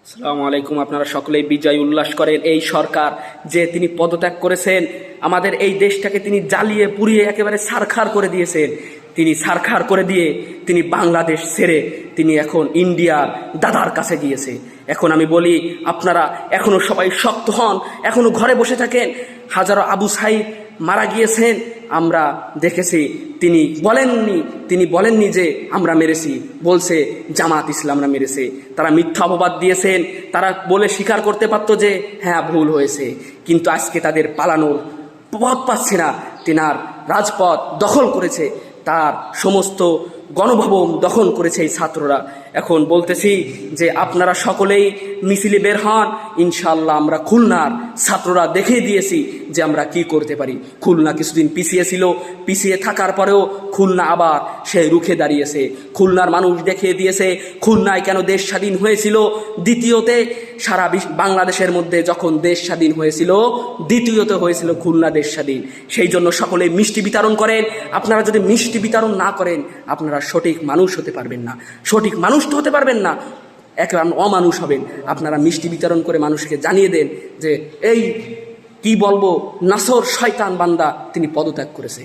আসসালামু আলাইকুম। আপনারা সকলেই বিজয় উল্লাস করেন। এই সরকার যে তিনি পদত্যাগ করেছেন, আমাদের এই দেশটাকে তিনি জ্বালিয়ে পুড়িয়ে একেবারে ছারখার করে দিয়েছেন। তিনি ছারখার করে দিয়ে তিনি বাংলাদেশ ছেড়ে তিনি এখন ইন্ডিয়ার দাদার কাছে গিয়েছে। এখন আমি বলি, আপনারা এখনো সবাই শক্ত হন, এখনো ঘরে বসে থাকেন। হাজারো আবু সাইদ মারা গিয়েছেন, আমরা দেখেছি। তিনি বলেননি যে আমরা মেরেছি, বলছে জামাত ইসলামরা মেরেছে। তারা মিথ্যা অপবাদ দিয়েছেন, তারা বলে স্বীকার করতে পারতো যে হ্যাঁ ভুল হয়েছে, কিন্তু আজকে তাদের পালানোর পথ পাচ্ছে না। তিনার রাজপথ দখল করেছে, তার সমস্ত গণভবন দখল করেছে এই ছাত্ররা। এখন বলতেছি যে আপনারা সকলেই মিছিলে বের হন। ইনশাআল্লাহ আমরা খুলনার ছাত্ররা দেখিয়ে দিয়েছি যে আমরা কি করতে পারি। খুলনা কিছুদিন পিছিয়ে ছিল, পিছিয়ে থাকার পরেও খুলনা আবার সে রুখে দাঁড়িয়েছে। খুলনার মানুষ দেখিয়ে দিয়েছে খুলনায় কেন দেশ স্বাধীন হয়েছিল। দ্বিতীয়তে সারা বাংলাদেশের মধ্যে যখন দেশ স্বাধীন হয়েছিল, দ্বিতীয়তে হয়েছিল খুলনা দেশ স্বাধীন। সেই জন্য সকলে মিষ্টি বিতরণ করেন। আপনারা যদি মিষ্টি বিতরণ না করেন, আপনারা সঠিক মানুষ হতে পারবেন না। সঠিক মানুষ তো হতে পারবেন না, একরাম অমানুষ হবেন। আপনারা মিষ্টি বিতরণ করে মানুষকে জানিয়ে দেন যে এই কি বলবো, নাসর শয়তান বান্দা তিনি পদত্যাগ করেছে।